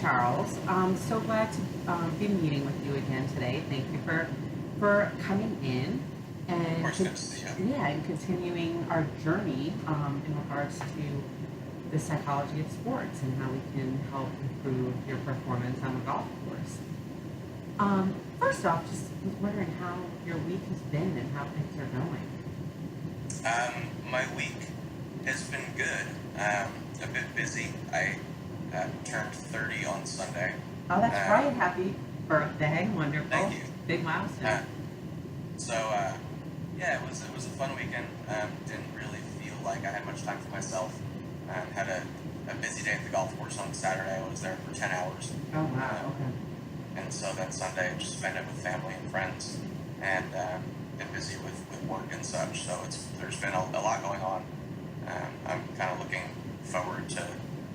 Charles. So glad to be meeting with you again today. Thank you for coming in Of and course, good to see you. yeah, and continuing our journey in regards to the psychology of sports and how we can help improve your performance on the golf course. First off, just was wondering how your week has been and how things are going. My week has been good. A bit busy. I turned 30 on Sunday. Oh, that's right. Um, Happy birthday. Thank Wonderful. you. Big Uh, milestone. so yeah, it was a fun weekend. Didn't really feel like I had much time for myself. Had a busy day at the golf course on Saturday. I was there for 10 hours. Oh, wow. Um, Okay. and so then Sunday I just spent it with family and friends, and been busy with work and such. So there's been a lot going on. I'm kind of looking forward to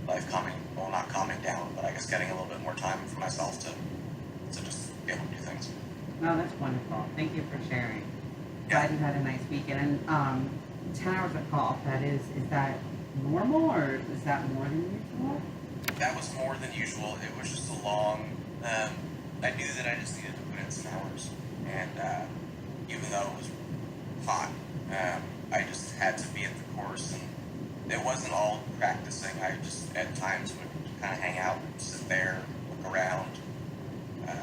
life calming, well, not calming down, but I guess getting a little bit more time for myself to just be able to do things. No, that's wonderful. Thank you for sharing. Yeah, Glad you had a nice weekend. And 10 hours of golf, is that normal or is that more than usual? that was more than usual. It was just a long. Um, I knew that I just needed to put in some hours, and even though it was hot, I just had to be at the course, and it wasn't all practicing. I just at times would kind of hang out, sit there, look around, uh,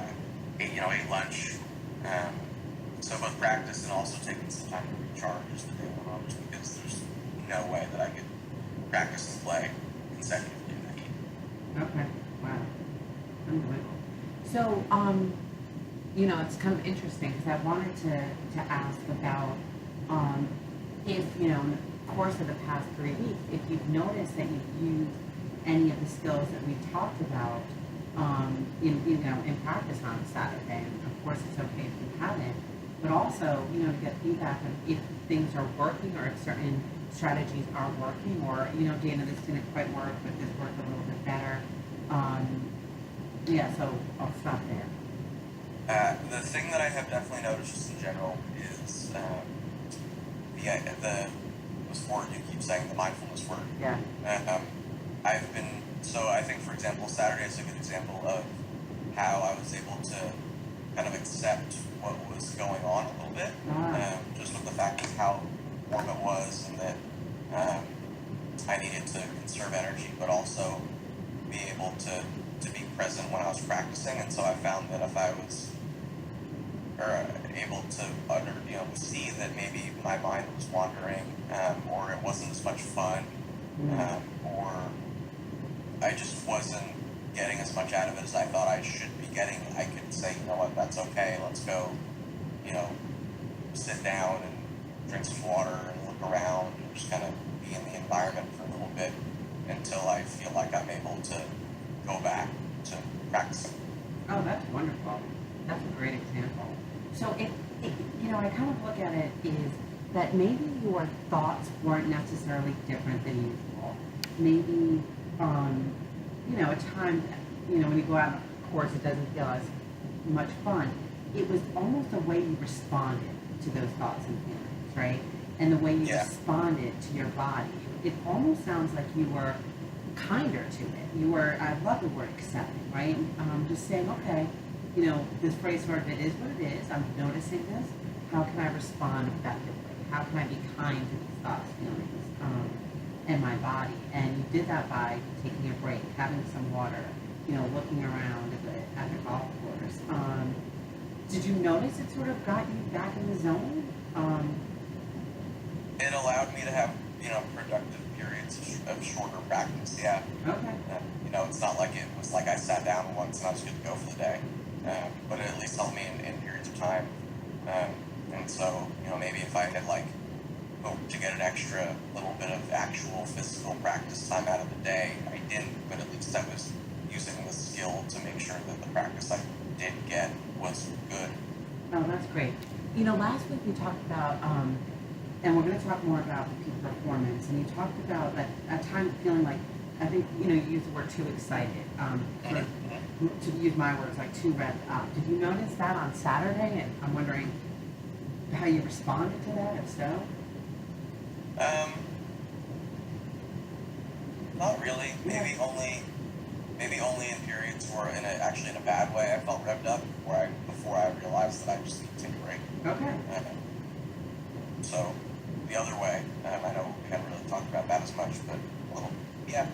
ate lunch. Um, so both practice and also taking some time to recharge as the day went on, just because there's no way that I could practice and play consecutively in the heat. Okay. Wow. Unbelievable. So, it's kind of interesting because I wanted to ask about um, if, in the course of the past 3 weeks, if you've noticed that you've used any of the skills that we've talked about in practice on Saturday. And of course, it's okay if you haven't, but also, to get feedback on if things are working or if certain strategies are working or, Dana, this didn't quite work, but this worked a little bit better. Um, yeah, so I'll stop there. The thing that I have definitely noticed just in general is the word you keep saying, the mindfulness word. Yeah. Um, I think, for example, Saturday is a good example of how I was able to kind of accept what was going on a little bit, Ah, just with the fact of how warm it was and that um, I needed to conserve energy, but also be able to be present when I was practicing. And so I found that if I was or able to see that maybe my mind was wandering, or it wasn't as much fun, mm, or I just wasn't getting as much out of it as I thought I should be getting, I could say, you know what, that's okay. Let's go, you know, sit down and drink some water and look around and just kind of be in the environment for a little bit until I feel like I'm able to go back to practicing. oh, that's wonderful. That's a great example. So I kind of look at it is that maybe your thoughts weren't necessarily different than usual. Maybe, at times, when you go out on a course, it doesn't feel as much fun. It was almost the way you responded to those thoughts and feelings, right? And the way you Yeah, responded to your body. It almost sounds like you were kinder to it. I love the word accepting, right? Just saying, okay, this phrase sort of it is what it is. I'm noticing this. How can I respond effectively? How can I be kind to these thoughts, feelings, and my body? And you did that by taking a break, having some water, looking around at the golf course. Did you notice it sort of got you back in the zone? it allowed me to have productive periods of shorter practice. Yeah, Okay. it's not like it was like I sat down once and I was good to go for the day, but it at least helped me in periods of time. Um, and so maybe if I had like hoped to get an extra little bit of actual physical practice time out of the day, I didn't. But at least I was using the skill to make sure that the practice I did get was good. Oh, that's great. Last week we talked about, and we're going to talk more about peak performance. And you talked about like a time feeling like, I think, you used the word too excited, sort of, to use my words, like too revved up. Did you notice that on Saturday? And I'm wondering how you responded to that, if so? Um, Not really. Yeah. Maybe only maybe only in periods where, actually in a bad way, I felt revved up before I realized that I just need to take a break. Okay. So the other way, I know we haven't really talked about that as much, but a little bit.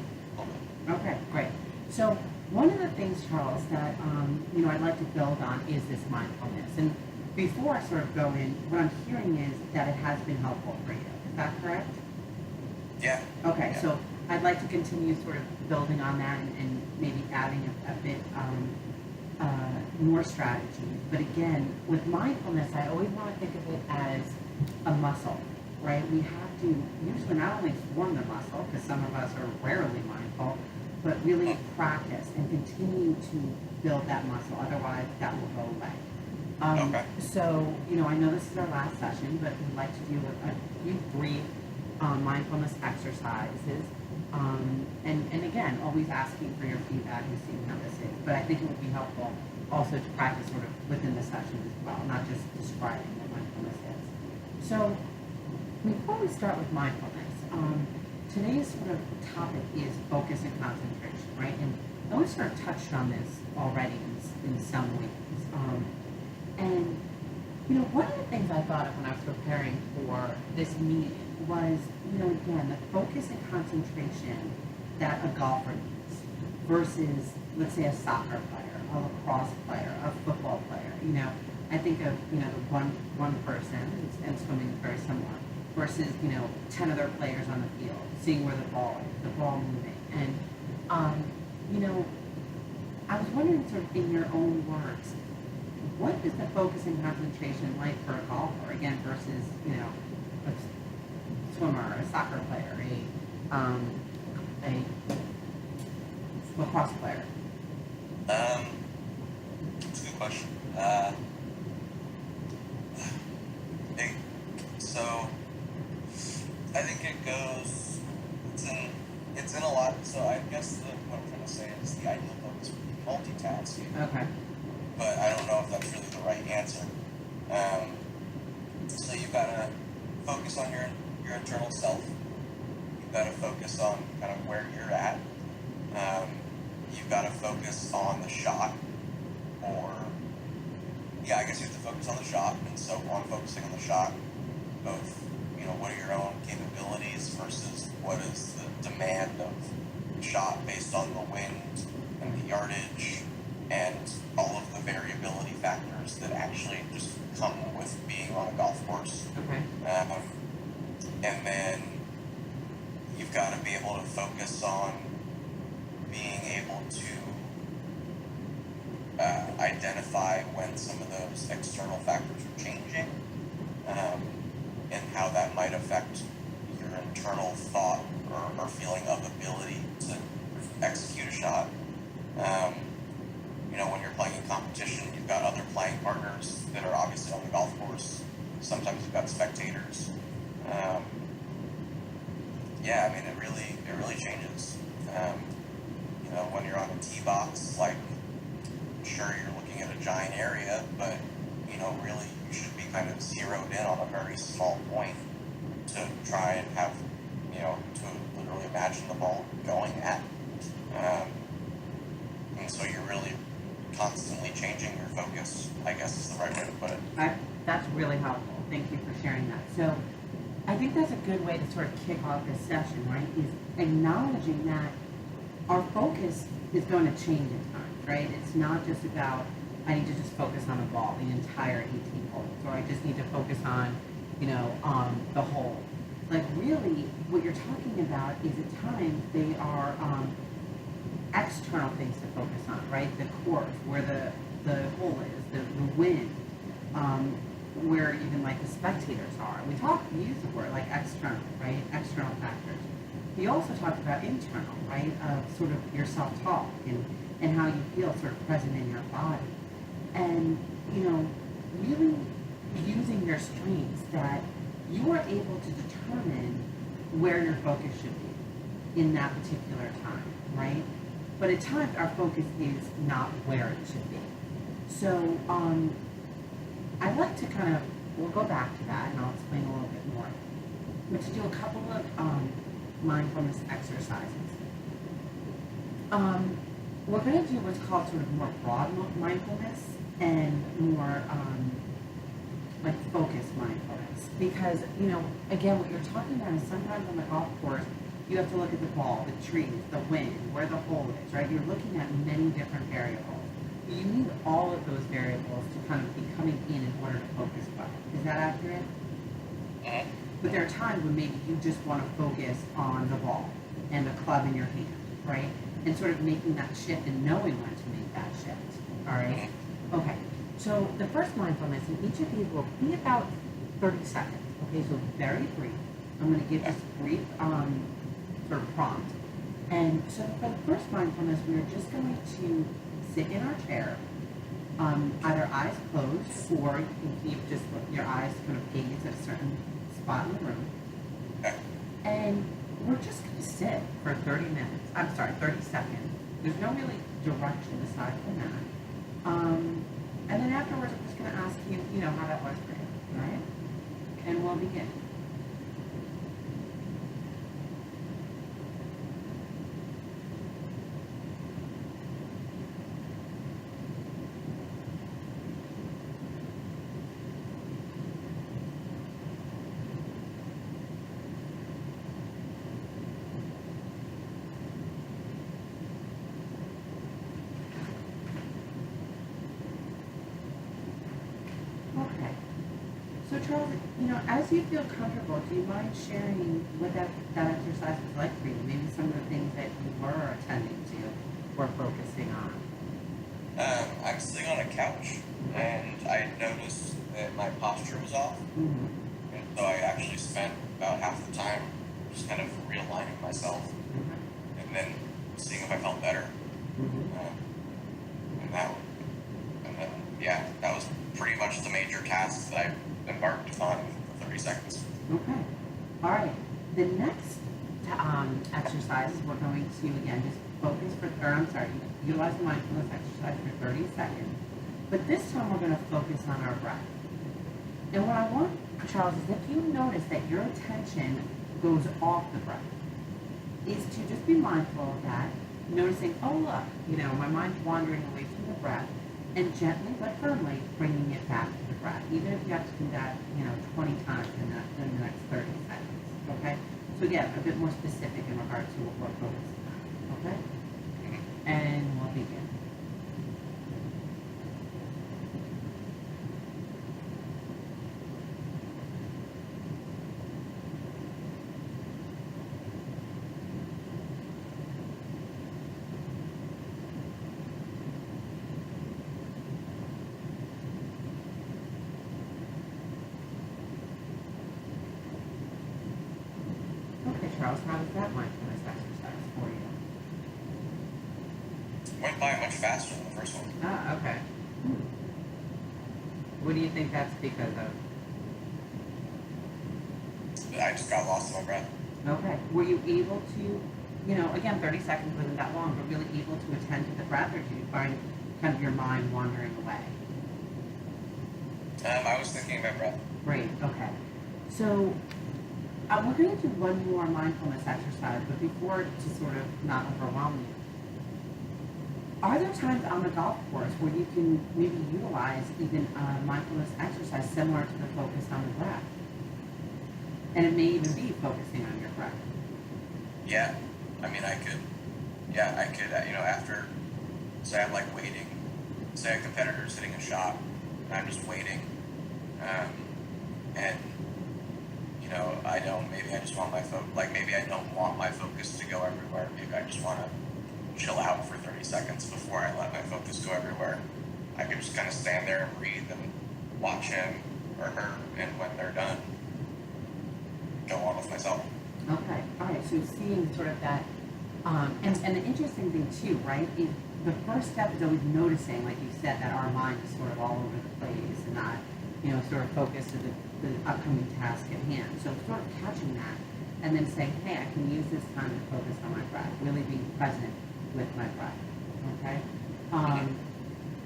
Okay, great. So one of the things, Charles, that I'd like to build on is this mindfulness. And before I sort of go in, what I'm hearing is that it has been helpful for you. Is that correct? Yeah. Okay, Yeah. so I'd like to continue sort of building on that and maybe adding a bit more strategy. But again, with mindfulness, I always want to think of it as a muscle, right? We have to usually not only form the muscle, because some of us are rarely mindful, but really practice and continue to build that muscle. Otherwise, that will go away. Okay. So, I know this is our last session, but we'd like to do a few brief mindfulness exercises. And again, always asking for your feedback and seeing how this is. But I think it would be helpful also to practice sort of within the session as well, not just describing what mindfulness is. So before we start with mindfulness, today's sort of topic is focus and concentration, right? And we sort of touched on this already in some ways. And one of the things I thought of when I was preparing for this meeting was, again, the focus and concentration that a golfer needs versus, let's say, a soccer player, a lacrosse player, a football player. I think of, the one person, and swimming is very similar, versus, 10 other players on the field, seeing where the ball is, the ball moving. And, I was wondering sort of in your own words, what is the focus and concentration like for a golfer, again, versus, a swimmer, a soccer player, a lacrosse player? That's a good question. So I think it goes. It's in a lot. So I guess what I'm trying to say is the ideal focus would be multitasking. Okay. But I don't know if that's really the right answer. So you've got to focus on your internal self. You've got to focus on kind of where you're at. You've got to focus on the shot, I guess you have to focus on the shot. And so on focusing on the shot, both what are your own capabilities versus what is the demand of the shot based on the wind and the yardage and all of the variability factors that actually just come with being on a golf course. Okay. And then you've got to be able to focus on being able to identify when some of those external factors are changing, and how that might affect your internal thought or feeling of ability to execute a shot. When you're playing in competition, you've got other playing partners that are obviously on the golf course. Sometimes you've got spectators. It really changes. When you're on a tee box, like, sure, you're looking at a giant area, but really you should be kind of zeroed in on a very small point to try and have, to literally imagine the ball going at. And so you're really constantly changing your focus, I guess is the right way to put it. That's really helpful. Thank you for sharing that. So I think that's a good way to sort of kick off this session, right? Is acknowledging that our focus is going to change at times, right? It's not just about, I need to just focus on a ball, the entire 18 holes, or I just need to focus on, the hole. Like, really, what you're talking about is at times they are external things to focus on, right? The course, where the hole is, the wind, where even like the spectators are. We use the word like external, right? External factors. We also talked about internal, right? Of sort of your self-talk and how you feel sort of present in your body. And, really using your strengths that you are able to determine where your focus should be in that particular time, right? But at times our focus is not where it should be. So I'd like to we'll go back to that and I'll explain a little bit more. But to do a couple of mindfulness exercises. we're going to do what's called sort of more broad mindfulness and more like focused mindfulness. Because, you know, again, what you're talking about is sometimes on the golf course, you have to look at the ball, the trees, the wind, where the hole is, right? You're looking at many different variables. You need all of those variables to kind of be coming in order to focus well. Is that accurate? Mhm. But there are times when maybe you just want to focus on the ball and the club in your hand, right? And sort of making that shift and knowing when to make that shift. All right? Mhm. Okay. So the first mindfulness in each of these will be about 30 seconds. Okay, so very brief. I'm going to give this brief sort of prompt. And so for the first mindfulness, we are just going to sit in our chair, either eyes closed, or you can keep just your eyes kind of gaze at a certain spot in the room. Okay. And we're just going to sit for 30 minutes. I'm sorry, 30 seconds. There's no really direction aside from that. And then afterwards, I'm just going to ask you, you know, how that was for you, all right? And we'll begin. Okay. So Charles, you know, as you feel comfortable, do you mind sharing what that exercise was like for you? Maybe some of the things that you were attending to or focusing on. I'm sitting on a couch, and I noticed that my posture was off, Mm-hmm. and so I actually spent about half the time just kind of realigning myself, and then seeing if I felt better. Mm-hmm. And that, and then yeah, that was pretty much the major task that I embarked upon for 30 seconds. Okay. All right. The next exercise is we're going to, again, just focus utilize the mindfulness exercise for 30 seconds. But this time we're going to focus on our breath. And what I want, Charles, is if you notice that your attention goes off the breath, is to just be mindful of that, noticing, oh, look, you know, my mind's wandering away from the breath, and gently but firmly bringing it back to the breath, even if you have to do that, you know, 20 times in the next 30 seconds, okay? So again, a bit more specific in regard to what we're focusing on, okay? And we'll begin. Okay, Charles, how was that mindfulness exercise for you? Went by much faster than the first one. Ah, okay. What do you think that's because of? I just got lost in my breath. Okay. Were you able to, you know, again, 30 seconds wasn't that long, but really able to attend to the breath, or did you find kind of your mind wandering away? I was thinking about breath. Great. Okay. So we're going to do one more mindfulness exercise, but before, to sort of not overwhelm you, are there times on the golf course where you can maybe utilize even a mindfulness exercise similar to the focus on the breath? And it may even be focusing on your breath. Yeah, I mean, I could. Yeah, I could. You know, after, say, I'm like waiting. Say a competitor's hitting a shot, and I'm just waiting, and you know, I don't. Maybe I just want my maybe I don't want my focus to go everywhere. Maybe I just want to chill out for 30 seconds before I let my focus go everywhere. I could just kind of stand there and breathe and watch him or her, and when they're done, go on with myself. Okay, all right, so seeing sort of that, and the interesting thing too, right, is the first step is always noticing, like you said, that our mind is sort of all over the place and not, you know, sort of focused to the upcoming task at hand. So sort of catching that and then saying, hey, I can use this time to focus on my breath, really being present with my breath, okay? All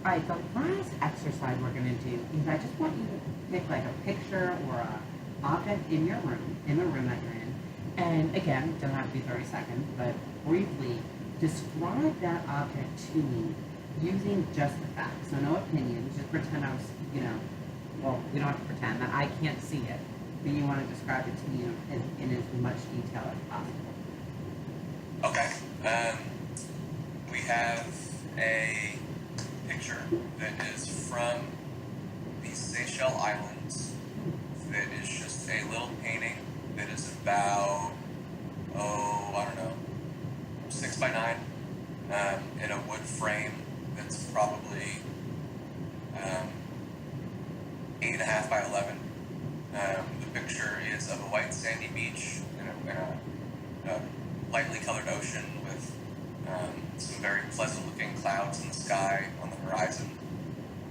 right, the last exercise we're gonna do is I just want you to pick like a picture or a object in your room, in the room that you're in, and again, it doesn't have to be 30 seconds, but briefly describe that object to me using just the facts. So no opinions. Just pretend I was, well, we don't have to pretend that I can't see it, but you want to describe it to me in as much detail as possible. Okay. We have a picture that is from the Seychelles Islands that is just a little painting that is about, I don't know, 6x9 in a wood frame that's probably 8.5 by 11. The picture is of a white sandy beach and a lightly colored ocean with some very pleasant looking clouds in the sky on the horizon.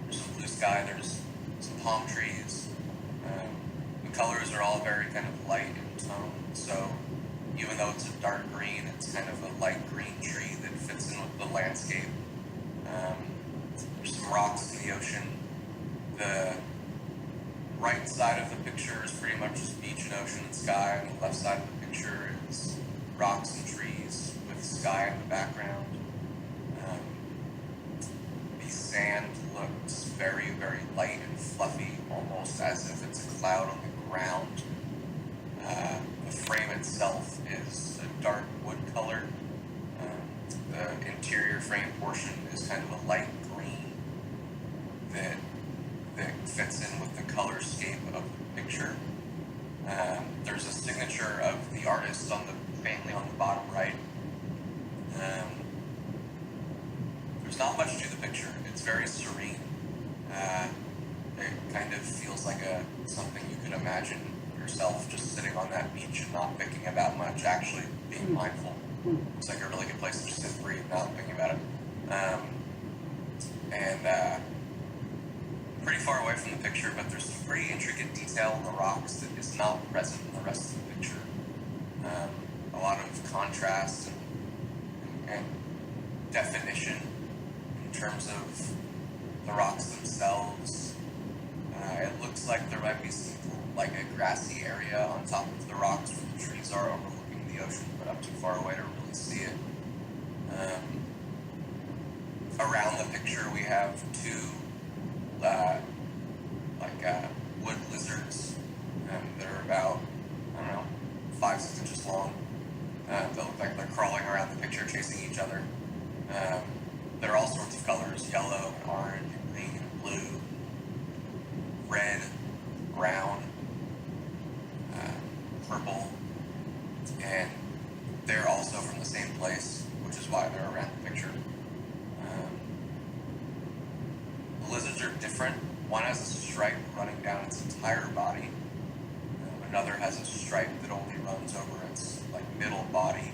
There's some blue sky, there's some palm trees. The colors are all very kind of light in tone, so even though it's a dark green, it's kind of a light green tree that fits in with the landscape. There's some rocks in the ocean. The right side of the picture is pretty much just beach and ocean and sky, and the left side of the picture is rocks and trees with sky in the background. The sand looks very, very light and fluffy, almost as if it's a cloud on the ground. The frame itself is a dark wood color. The interior frame portion is kind of a light green that fits in with the color scape of the picture. There's a signature of the artist on the family on the bottom right. There's not much to the picture. It's very serene. It kind of feels like something you could imagine yourself just sitting on that beach and not thinking about much, actually being mindful. It's like a really good place to just sit and breathe, not thinking about it. And pretty far away from the picture, but there's some pretty intricate detail in the rocks that is not present in the rest of the picture. A lot of contrast and definition in terms of the rocks themselves. It looks like there might be like a grassy area on top of the rocks where the trees are overlooking the ocean, but I'm too far away to really see it. Around the picture we have two wood lizards that are about, 5-6 inches long. They look like they're crawling around the picture chasing each other. There are all sorts of colors: yellow, and orange, and green, and blue, red, brown, purple, and they're also from the same place, which is why they're around the picture. The lizards are different. One has a stripe running down its entire body. Another has a stripe that only runs over its middle body.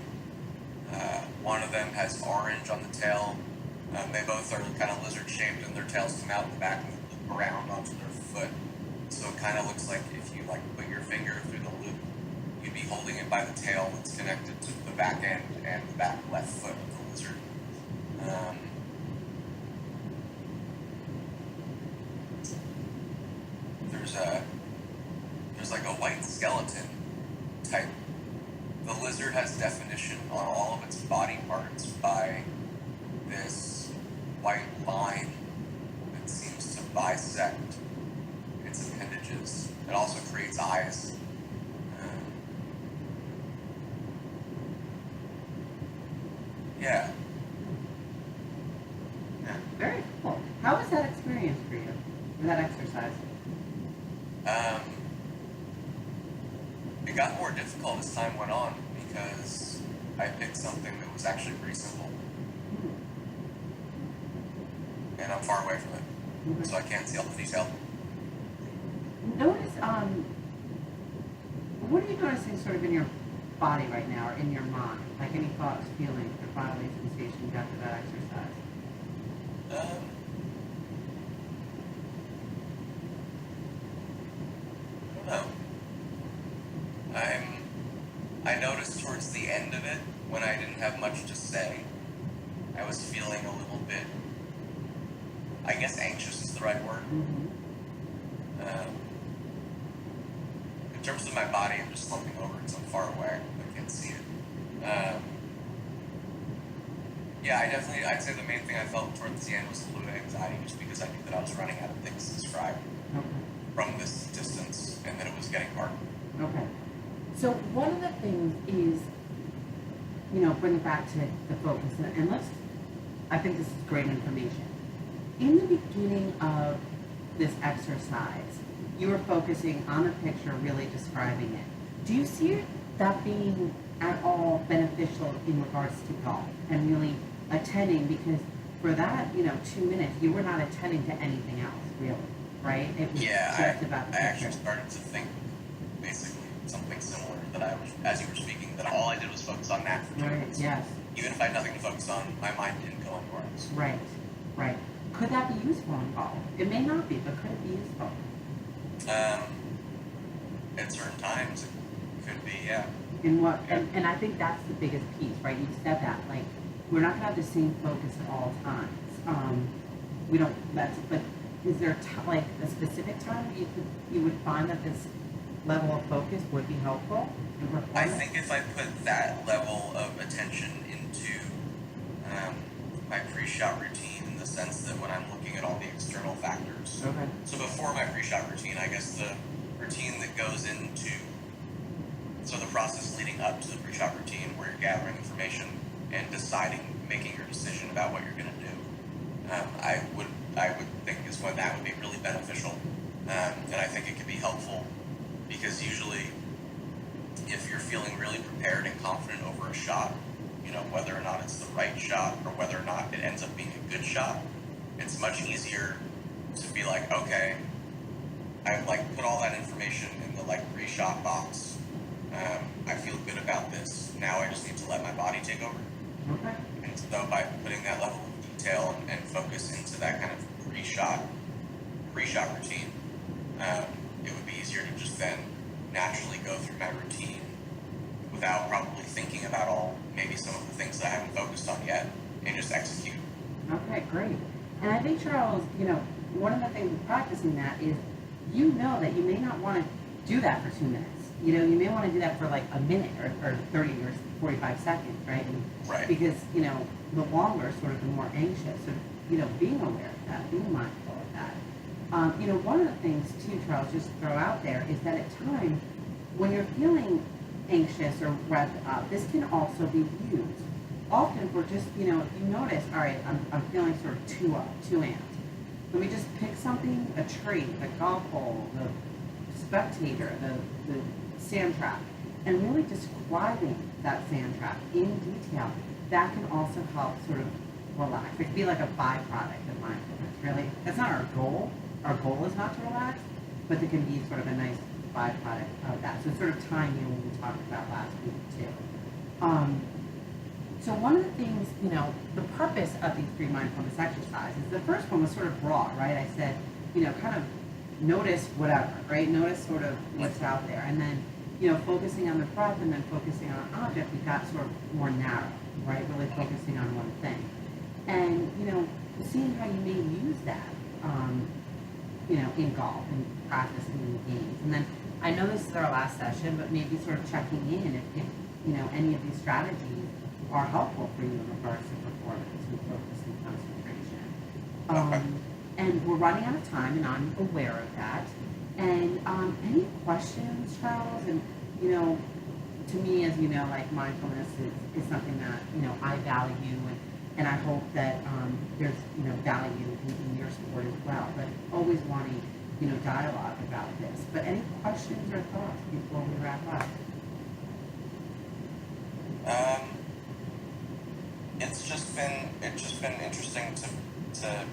One of them has orange on the tail. They both are kind of lizard shaped, and their tails come out the back and loop around onto their foot. So it kind of looks like if you put your finger through the loop, you'd be holding it by the tail that's connected to the back end and the back left foot of the lizard. There's like a white skeleton type. The lizard has definition on all of its body parts by this white line that seems to bisect its appendages. It also creates eyes. Yeah. Very cool. How was that experience for you? That exercise? It got more difficult as time went on because I picked something that was actually pretty simple. And I'm far away from it, so I can't see all the detail. Notice, what are you noticing sort of in your body right now, or in your mind? Like any thoughts, feelings, or bodily sensations after that exercise? I don't know. I noticed towards the end of it, when I didn't have much to say, I was feeling a little bit, I guess anxious is the right word. In terms of my body, I'm just slumping over because I'm far away. I can't see it. Yeah, I'd say the main thing I felt towards the end was a little bit of anxiety, just because I knew that I was running out of things to describe Okay. from this distance, and that it was getting hard. Okay. So one of the things is, you know, bring it back to the focus, and let's, I think this is great information. In the beginning of this exercise, you were focusing on the picture, really describing it. Do you see that being at all beneficial in regards to golf and really attending? Because for that, you know, 2 minutes, you were not attending to anything else, really, right? It was just about the I picture. actually started to think basically something similar, that I was, as you were speaking, that all I did was focus on that for 2 Right, minutes. yes. Even if I had nothing to focus on, my mind didn't go anywhere else. Right, right. Could that be useful in golf? It may not be, but could it be useful? At certain times, it could be, yeah. In what? And I think that's the biggest piece, right? You said that, like, we're not gonna have the same focus at all times. We don't. That's. But is there like a specific time you would find that this level of focus would be helpful in performance? I think if I put that level of attention into my pre-shot routine, in the sense that when I'm looking at all the external factors. Okay. So before my pre-shot routine, I guess the routine that goes into, so the process leading up to the pre-shot routine, where you're gathering information and deciding, making your decision about what you're going to do, I would think is when that would be really beneficial, and I think it could be helpful, because usually, if you're feeling really prepared and confident over a shot, you know, whether or not it's the right shot or whether or not it ends up being a good shot, it's much easier to be like, okay, I like put all that information in the like pre-shot box. I feel good about this. Now I just need to let my body take over. Okay. And so by putting that level of detail and focus into that kind of pre-shot routine, it would be easier to just then naturally go through my routine without probably thinking about maybe some of the things that I haven't focused on yet, and just execute. Okay, great. And I think, Charles, you know, one of the things with practicing that is, you know, that you may not want to do that for 2 minutes. You know, you may want to do that for like a minute or 30 or 45 seconds, right? And Right. because, you know, the longer, sort of the more anxious. So, you know, being aware of that, being mindful of that. You know, one of the things too, Charles, just to throw out there, is that at times when you're feeling anxious or revved up, this can also be used. Often we're just, you know, if you notice, all right, I'm feeling sort of too amped. Let me just pick something, a tree, the golf hole, the spectator, the sand trap, and really describing that sand trap in detail. That can also help sort of relax. It can be like a byproduct of mindfulness, really. That's not our goal. Our goal is not to relax, but it can be sort of a nice byproduct of that. So it's sort of tying in what we talked about last week too. So one of the things, you know, the purpose of these 3 mindfulness exercises, the first one was sort of broad, right? I said, you know, kind of notice whatever, right? Notice sort of what's out there. And then, you know, focusing on the breath and then focusing on an object, we got sort of more narrow, right? Really focusing on one thing. And, you know, seeing how you may use that, you know, in golf and practicing in games. And then I know this is our last session, but maybe sort of checking in if you know, any of these strategies are helpful for you in regards to performance and focus and concentration. And we're running out of time, and I'm aware of that. And any questions, Charles? And, you know, to me, as you know, like mindfulness is something that, you know, I value, and I hope that there's, you know, value in your support as well. But always wanting, you know, dialogue about this. But any questions or thoughts before we wrap up? It's just been interesting to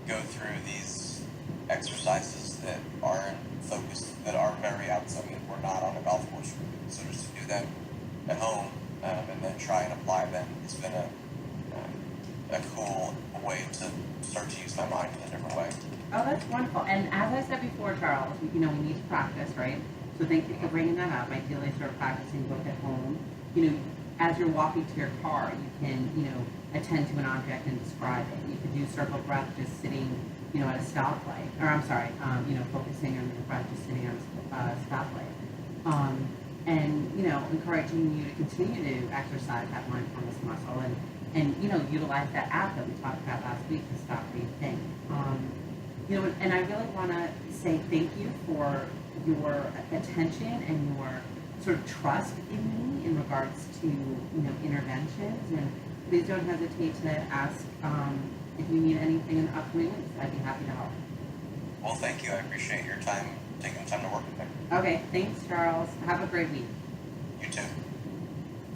go through these exercises that aren't focused, that are very outside. I mean, we're not on a golf course, so just to do them at home, and then try and apply them. It's been a cool way to start to use my mind in a different way. Oh, that's wonderful. And as I said before, Charles, you know, we need to practice, right? So thank you for bringing that up. Ideally, start practicing both at home. You know, as you're walking to your car, you can, you know, attend to an object and describe it. You could do circle breath just sitting, you know, at a stoplight. Or I'm sorry, you know, focusing on your breath just sitting on a stoplight. and you know, encouraging you to continue to exercise that mindfulness muscle and you know, utilize that app that we talked about last week to stop, rethink. You know, and I really want to say thank you for your attention and your sort of trust in me in regards to, you know, interventions. And please don't hesitate to ask if you need anything in the upcoming weeks. I'd be happy to help. Well, thank you. I appreciate your time, taking the time to work with me. Okay, thanks, Charles. Have a great week. You too.